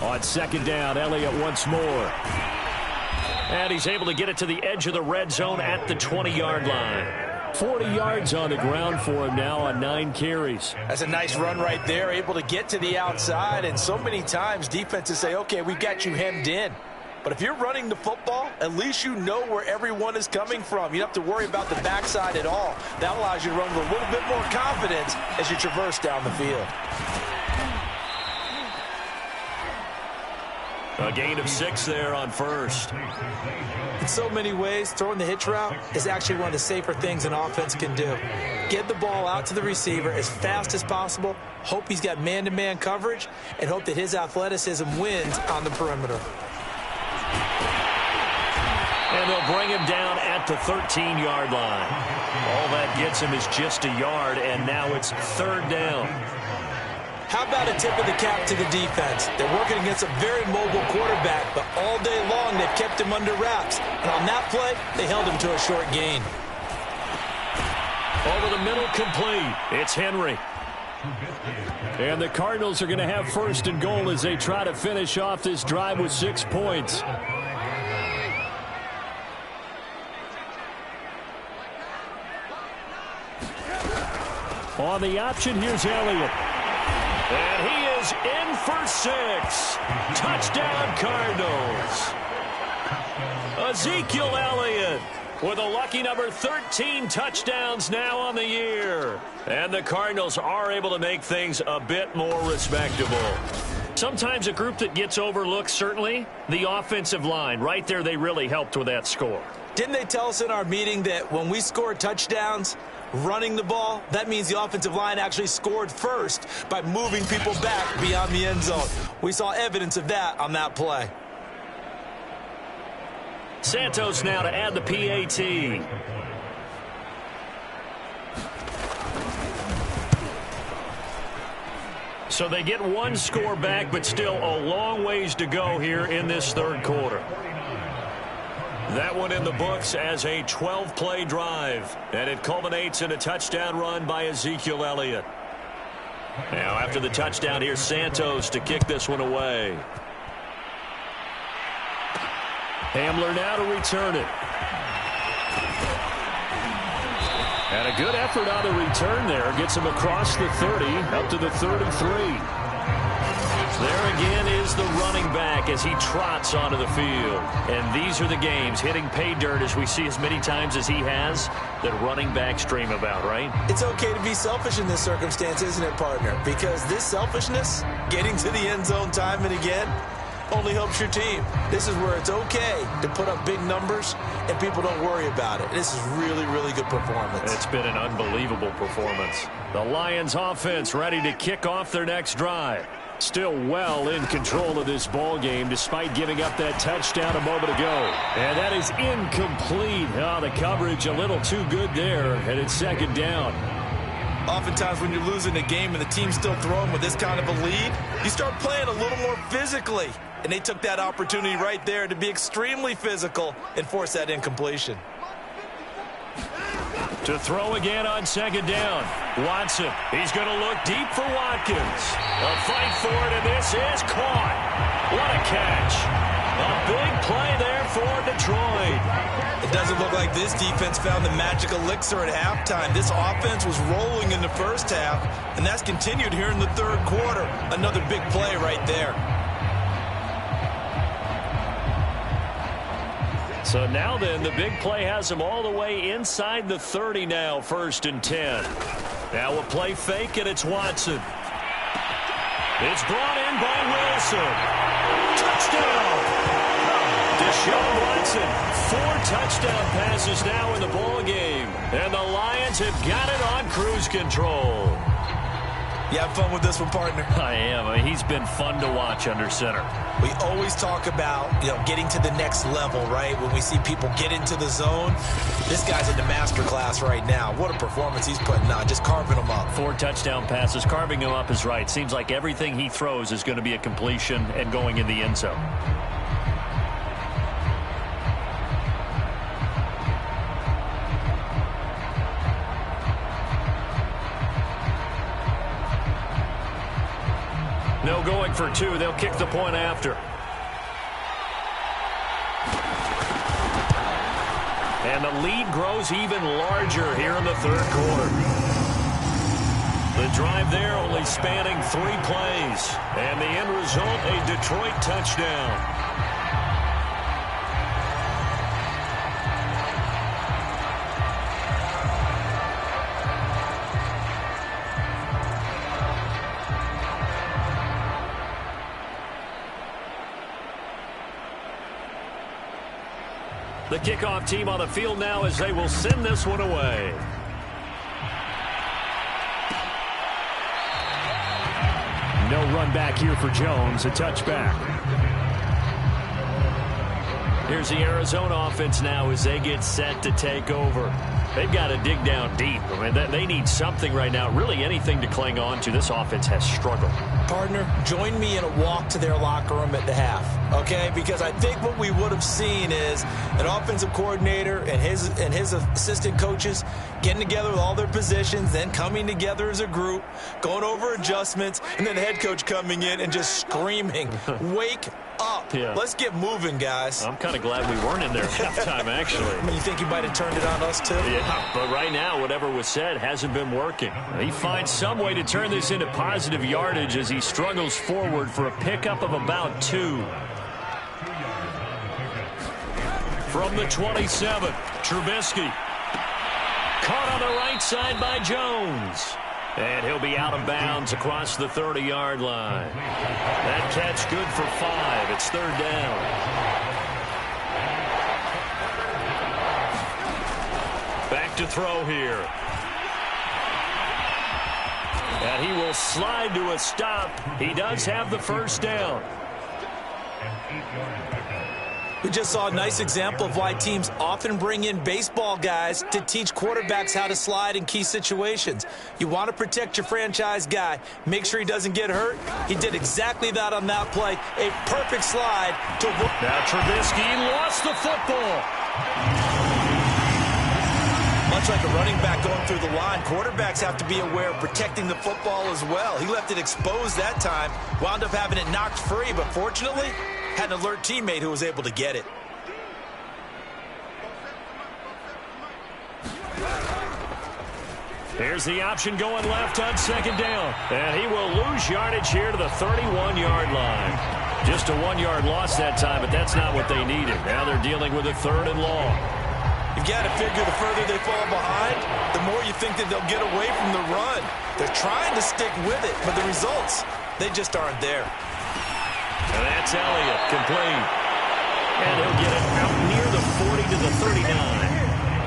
On second down, Elliott once more. And he's able to get it to the edge of the red zone at the 20-yard line. 40 yards on the ground for him now on 9 carries. That's a nice run right there, able to get to the outside. And so many times defenses say, okay, we've got you hemmed in. But if you're running the football, at least you know where everyone is coming from. You don't have to worry about the backside at all. That allows you to run with a little bit more confidence as you traverse down the field. A gain of 6 there on first. In so many ways, throwing the hitch route is actually one of the safer things an offense can do. Get the ball out to the receiver as fast as possible, hope he's got man-to-man coverage, and hope that his athleticism wins on the perimeter. And they'll bring him down at the 13-yard line. All that gets him is just a yard, and now it's third down. How about a tip of the cap to the defense? They're working against a very mobile quarterback, but all day long they've kept him under wraps. And on that play, they held him to a short gain. Over the middle, complete. It's Henry. And the Cardinals are going to have first and goal as they try to finish off this drive with 6 points. On the option, here's Elliott. And he is in for 6. Touchdown, Cardinals. Ezekiel Elliott with a lucky number 13 touchdowns now on the year. And the Cardinals are able to make things a bit more respectable. Sometimes a group that gets overlooked, certainly, the offensive line. Right there, they really helped with that score. Didn't they tell us in our meeting that when we score touchdowns, running the ball, that means the offensive line actually scored first by moving people back beyond the end zone? We saw evidence of that on that play. Santos now to add the PAT. So they get 1 score back, but still a long ways to go here in this third quarter. That one in the books as a 12-play drive, and it culminates in a touchdown run by Ezekiel Elliott. Now after the touchdown, here's Santos to kick this one away. Hamler now to return it. And a good effort on the return there. Gets him across the 30, up to the 33. There again is the running back as he trots onto the field. And these are the games, hitting pay dirt as we see as many times as he has, that running backs dream about, right? It's okay to be selfish in this circumstance, isn't it, partner? Because this selfishness, getting to the end zone time and again, only helps your team. This is where it's okay to put up big numbers and people don't worry about it. This is really, really good performance. It's been an unbelievable performance. The Lions offense ready to kick off their next drive. Still well in control of this ball game despite giving up that touchdown a moment ago. And that is incomplete. Oh, the coverage a little too good there, and it's second down. Oftentimes when you're losing a game and the team's still throwing with this kind of a lead, you start playing a little more physically. And they took that opportunity right there to be extremely physical and force that incompletion. To throw again on second down. Watson, he's going to look deep for Watkins. A fight for it, and this is caught. What a catch. A big play there for Detroit. It doesn't look like this defense found the magic elixir at halftime. This offense was rolling in the first half, and that's continued here in the third quarter. Another big play right there. So now then, the big play has him all the way inside the 30 now, 1st and 10. Now a play fake, and it's Watson. It's brought in by Wilson. Touchdown! Deshaun Watson, 4 touchdown passes now in the ball game. And the Lions have got it on cruise control. You have fun with this one, partner? I am. He's been fun to watch under center. We always talk about, getting to the next level, right? When we see people get into the zone, this guy's in the master class right now. What a performance he's putting on, just carving them up. 4 touchdown passes. Carving him up is right. Seems like everything he throws is going to be a completion and going in the end zone. No going for 2. They'll kick the point after. And the lead grows even larger here in the third quarter. The drive there only spanning 3 plays. And the end result, a Detroit touchdown. The kickoff team on the field now as they will send this one away. No run back here for Jones, a touchback. Here's the Arizona offense now as they get set to take over. They've got to dig down deep. I mean, they need something right now, really anything to cling on to. This offense has struggled. Partner, join me in a walk to their locker room at the half, okay? Because I think what we would have seen is an offensive coordinator and his assistant coaches getting together with all their positions, then coming together as a group, going over adjustments, and then the head coach coming in and just screaming, wake up. Yeah. Let's get moving, guys. I'm kind of glad we weren't in there at halftime, actually. I mean, you think you might have turned it on us, too? Yeah, but right now, whatever was said hasn't been working. He finds some way to turn this into positive yardage as he struggles forward for a pickup of about 2. From the 27, Trubisky. Caught on the right side by Jones. And he'll be out of bounds across the 30-yard line. That catch good for 5. It's 3rd down. Back to throw here. And he will slide to a stop. He does have the 1st down. We just saw a nice example of why teams often bring in baseball guys to teach quarterbacks how to slide in key situations. You want to protect your franchise guy. Make sure he doesn't get hurt. He did exactly that on that play. A perfect slide to... Now Trubisky lost the football. Much like a running back going through the line, quarterbacks have to be aware of protecting the football as well. He left it exposed that time, wound up having it knocked free, but fortunately, had an alert teammate who was able to get it. Here's the option going left on 2nd down. And he will lose yardage here to the 31-yard line. Just a 1-yard loss that time, but that's not what they needed. Now they're dealing with a 3rd and long. You've got to figure the further they fall behind, the more you think that they'll get away from the run. They're trying to stick with it, but the results, they just aren't there. And that's Elliott, complete. And he'll get it out near the 40 to the 39.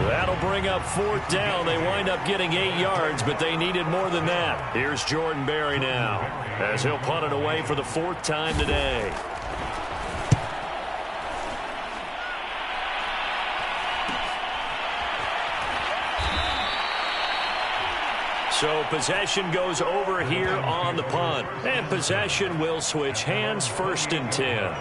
That'll bring up 4th down. They wind up getting 8 yards, but they needed more than that. Here's Jordan Berry now, as he'll punt it away for the 4th time today. So possession goes over here on the punt. And possession will switch hands, 1st and 10.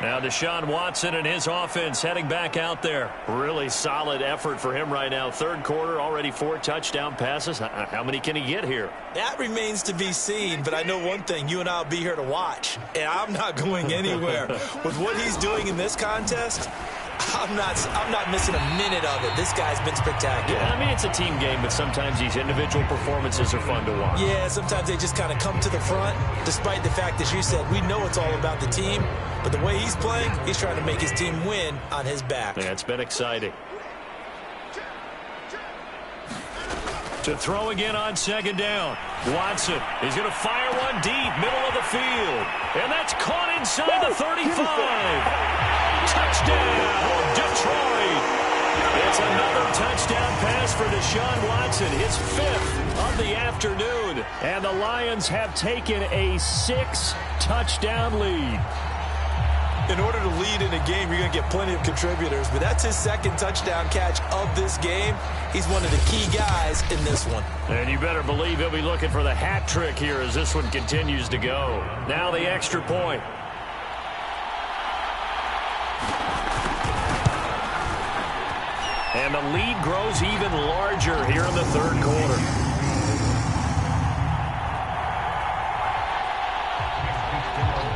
Now Deshaun Watson and his offense heading back out there. Really solid effort for him right now. Third quarter, already 4 touchdown passes. How many can he get here? That remains to be seen, but I know one thing. You and I will be here to watch, and I'm not going anywhere. With what he's doing in this contest, I'm not missing a minute of it. This guy's been spectacular. Yeah, I mean, it's a team game, but sometimes these individual performances are fun to watch. Yeah, sometimes they just kind of come to the front, despite the fact, as you said, we know it's all about the team. But the way he's playing, he's trying to make his team win on his back. Yeah, it's been exciting. To throw again on second down. Watson is going to fire one deep, middle of the field. And that's caught inside the 35. Touchdown, Detroit. It's another touchdown pass for Deshaun Watson, his 5th of the afternoon. And the Lions have taken a 6-touchdown lead. In order to lead in a game, you're going to get plenty of contributors, but that's his 2nd touchdown catch of this game. He's one of the key guys in this one. And you better believe he'll be looking for the hat trick here as this one continues to go. Now the extra point. And the lead grows even larger here in the third quarter.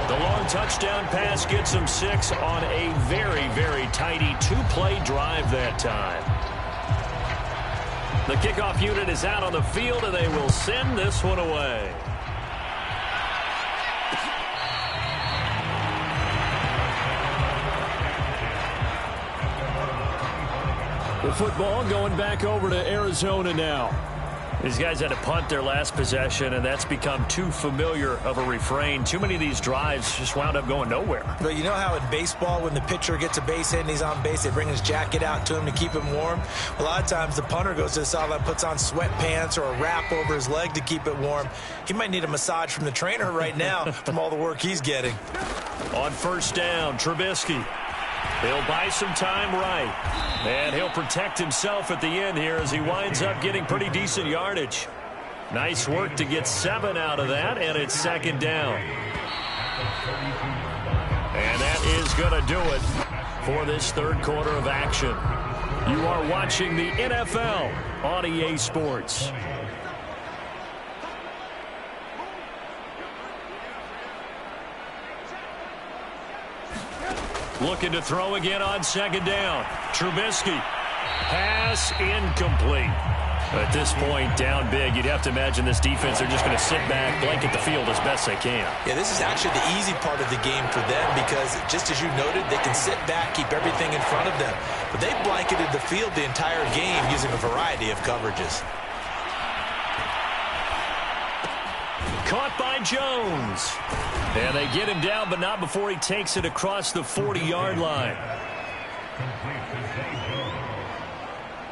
The long touchdown pass gets him 6 on a very, very tidy 2-play drive that time. The kickoff unit is out on the field, and they will send this one away. The football going back over to Arizona now. These guys had to punt their last possession, and that's become too familiar of a refrain. Too many of these drives just wound up going nowhere. But you know how in baseball, when the pitcher gets a base hit and he's on base, they bring his jacket out to him to keep him warm? A lot of times the punter goes to the sideline, puts on sweatpants or a wrap over his leg to keep it warm. He might need a massage from the trainer right now from all the work he's getting. On first down, Trubisky. He'll buy some time right. And he'll protect himself at the end here as he winds up getting pretty decent yardage. Nice work to get 7 out of that, and it's second down. And that is going to do it for this third quarter of action. You are watching the NFL on EA Sports. Looking to throw again on second down. Trubisky. Pass incomplete. At this point, down big, you'd have to imagine this defense, they're just going to sit back, blanket the field as best they can. Yeah, this is actually the easy part of the game for them because, just as you noted, they can sit back, keep everything in front of them. But they blanketed the field the entire game using a variety of coverages. Caught by Jones. And they get him down, but not before he takes it across the 40-yard line.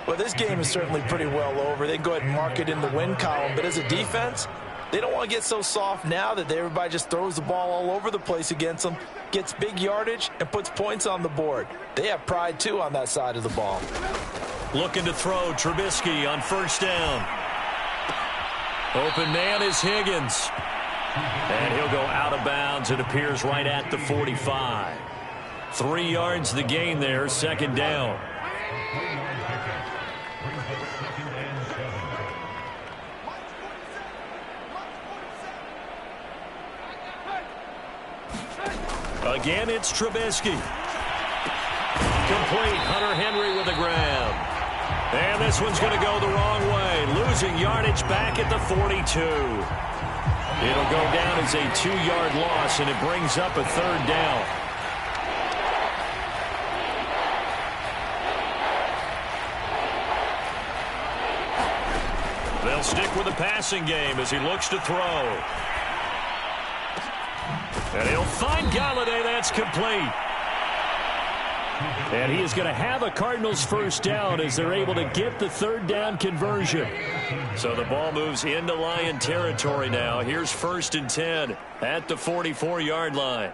Well, this game is certainly pretty well over. They can go ahead and mark it in the win column. But as a defense, they don't want to get so soft now that everybody just throws the ball all over the place against them, gets big yardage, and puts points on the board. They have pride, too, on that side of the ball. Looking to throw, Trubisky on first down. Open man is Higgins. And he'll go out of bounds. It appears right at the 45. 3 yards the gain there, second down. Again, it's Trubisky. Complete. Hunter Henry with a grab. And this one's going to go the wrong way. Losing yardage back at the 42. It'll go down as a 2-yard loss, and it brings up a third down. They'll stick with the passing game as he looks to throw. And he'll find Galladay. That's complete. And he is going to have a Cardinals first down as they're able to get the third down conversion. So the ball moves into Lion territory now. Here's first and 10 at the 44-yard line.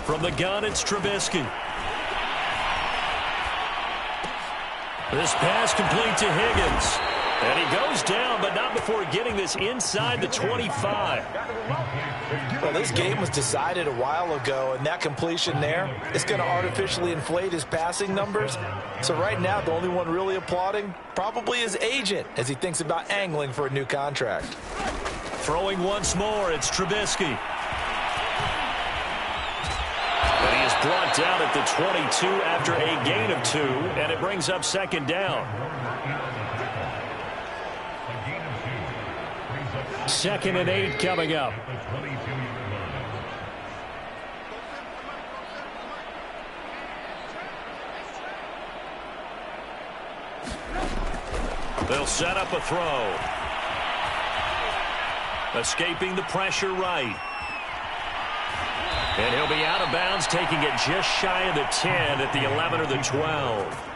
From the gun, it's Trubisky. This pass complete to Higgins. And he goes down, but not before getting this inside the 25. Well, this game was decided a while ago, and that completion there is going to artificially inflate his passing numbers. So right now, the only one really applauding probably his agent as he thinks about angling for a new contract. Throwing once more, it's Trubisky. And he is brought down at the 22 after a gain of 2, and it brings up second down. Second and 8 coming up. They'll set up a throw. Escaping the pressure right. And he'll be out of bounds, taking it just shy of the 10 at the 11 or the 12.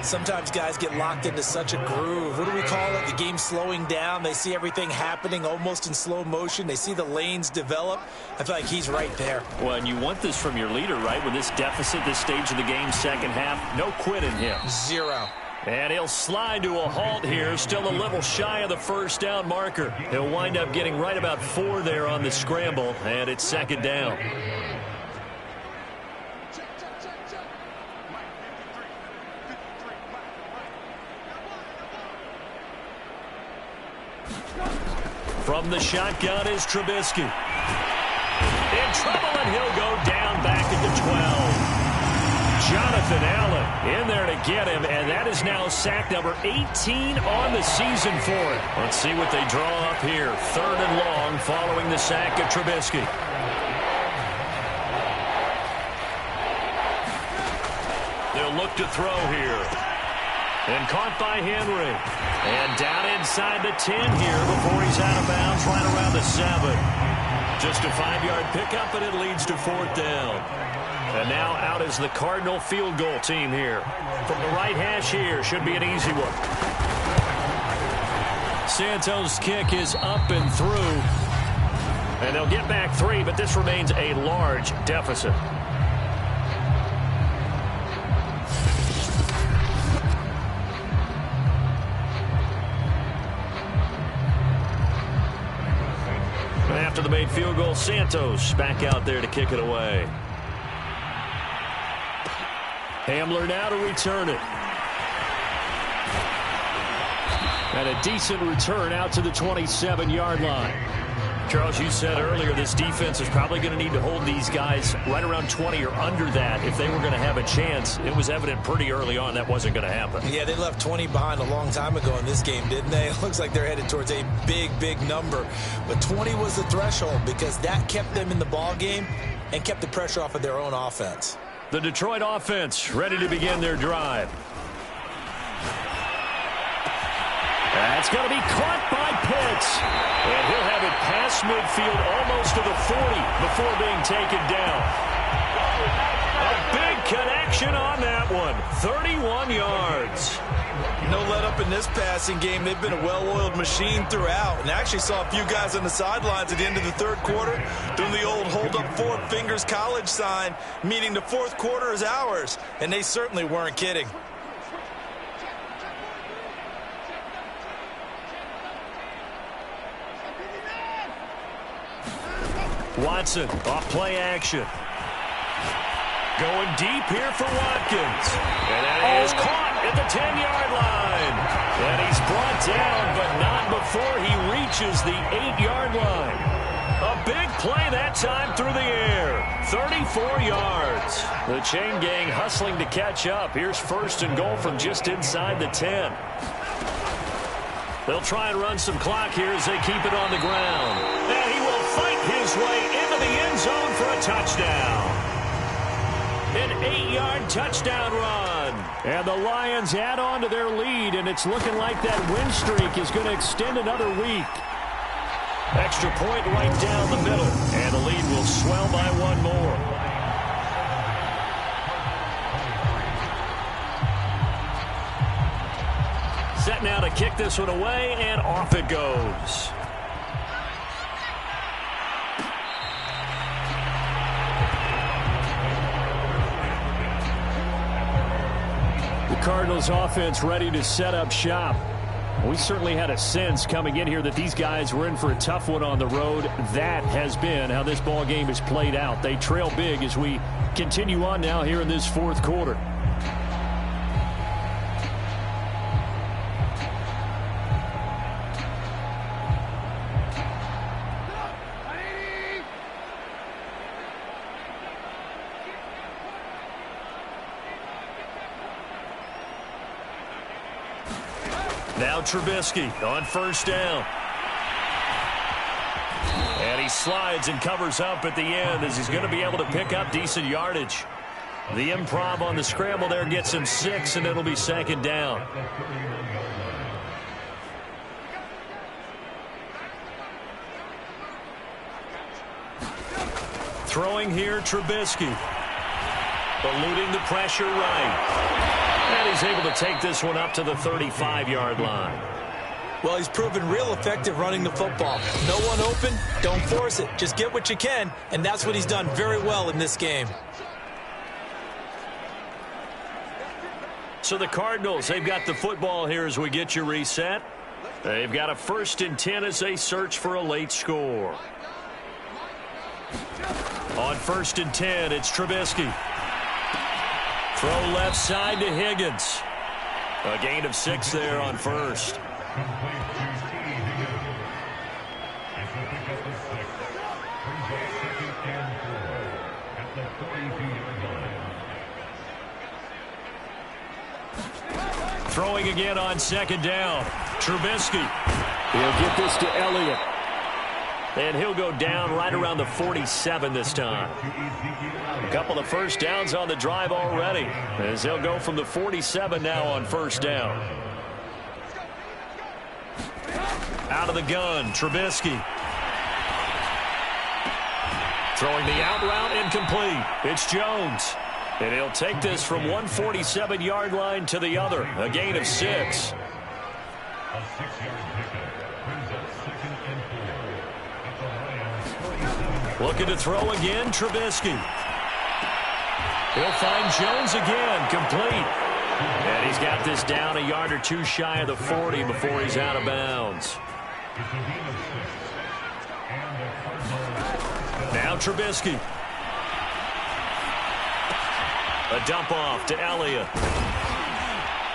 Sometimes guys get locked into such a groove. What do we call it? The game slowing down. They see everything happening almost in slow motion. They see the lanes develop. I feel like he's right there. Well, and you want this from your leader, right? With this deficit, this stage of the game, second half, no quit in him. 0. And he'll slide to a halt here, still a little shy of the first down marker. He'll wind up getting right about 4 there on the scramble, and it's second down. From the shotgun is Trubisky. In trouble, and he'll go down back at the 12. Jonathan Allen in there to get him, and that is now sack number 18 on the season for him. Let's see what they draw up here. Third and long following the sack of Trubisky. They'll look to throw here. And caught by Henry. And down inside the 10 here before he's out of bounds right around the 7. Just a 5-yard pickup, and it leads to fourth down. And now out is the Cardinal field goal team here. From the right hash here, should be an easy one. Santos' kick is up and through. And they'll get back 3, but this remains a large deficit. After the made field goal, Santos back out there to kick it away. Hamler now to return it. And a decent return out to the 27-yard line. Charles, you said earlier this defense is probably going to need to hold these guys right around 20 or under that if they were going to have a chance. It was evident pretty early on that wasn't going to happen. Yeah, they left 20 behind a long time ago in this game, didn't they? It looks like they're headed towards a big, big number. But 20 was the threshold because that kept them in the ball game and kept the pressure off of their own offense. The Detroit offense ready to begin their drive. That's going to be caught by Pitts. And he'll have it past midfield almost to the 40 before being taken down. A big connection on that one. 31 yards. No let up in this passing game. They've been a well-oiled machine throughout. And I actually saw a few guys on the sidelines at the end of the third quarter doing the old hold up 4 fingers college sign, meaning the fourth quarter is ours. And they certainly weren't kidding. Watson off play action. Going deep here for Watkins. And that is caught at the 10-yard line. And he's brought down, but not before he reaches the 8-yard line. A big play that time through the air. 34 yards. The chain gang hustling to catch up. Here's first and goal from just inside the 10. They'll try and run some clock here as they keep it on the ground. And he will fight his way into the end zone for a touchdown. An 8-yard touchdown run. And the Lions add on to their lead, and it's looking like that win streak is going to extend another week. Extra point right down the middle, and the lead will swell by 1 more. Set now to kick this one away, and off it goes. Cardinals offense ready to set up shop. We certainly had a sense coming in here that these guys were in for a tough one on the road. That has been how this ball game has played out. They trail big as we continue on now here in this fourth quarter. Now Trubisky on first down. And he slides and covers up at the end as he's going to be able to pick up decent yardage. The improv on the scramble there gets him 6, and it'll be second down. Throwing here, Trubisky. Eluding the pressure right. And he's able to take this one up to the 35-yard line. Well, he's proven real effective running the football. No one open, don't force it. Just get what you can, and that's what he's done very well in this game. So the Cardinals, they've got the football here as we get you reset. They've got a 1st and 10 as they search for a late score. On 1st and 10, it's Trubisky. Throw left side to Higgins. A gain of 6 there on first. Throwing again on second down. Trubisky. He'll get this to Elliott. And he'll go down right around the 47 this time. A couple of first downs on the drive already, as they'll go from the 47 now on first down. Out of the gun, Trubisky. Throwing the out route, incomplete. It's Jones. And he'll take this from one 47-yard line to the other. A gain of 6. Looking to throw again, Trubisky. He'll find Jones again, complete. And he's got this down a yard or 2 shy of the 40 before he's out of bounds. Now Trubisky. A dump off to Elliott.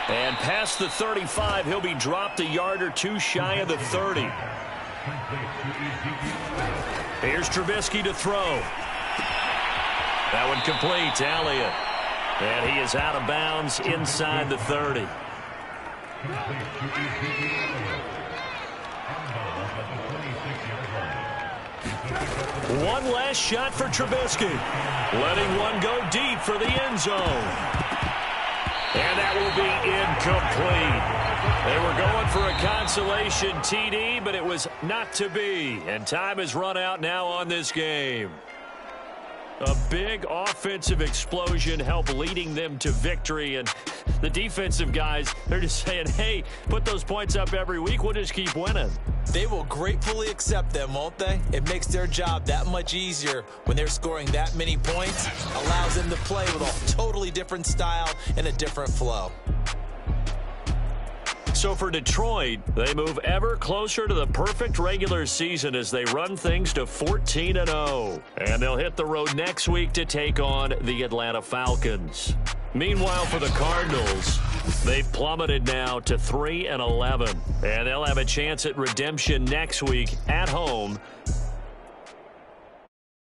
And past the 35, he'll be dropped a yard or 2 shy of the 30. Here's Trubisky to throw. That one complete to Elliott. And he is out of bounds inside the 30. One last shot for Trubisky. Letting one go deep for the end zone. And that will be incomplete. They were going for a consolation TD, but it was not to be. And time has run out now on this game. A big offensive explosion helped leading them to victory. And the defensive guys, they're just saying, hey, put those points up every week. We'll just keep winning. They will gratefully accept them, won't they? It makes their job that much easier when they're scoring that many points. Allows them to play with a totally different style and a different flow. So for Detroit, they move ever closer to the perfect regular season as they run things to 14-0. And they'll hit the road next week to take on the Atlanta Falcons. Meanwhile, for the Cardinals, they've plummeted now to 3-11. And they'll have a chance at redemption next week at home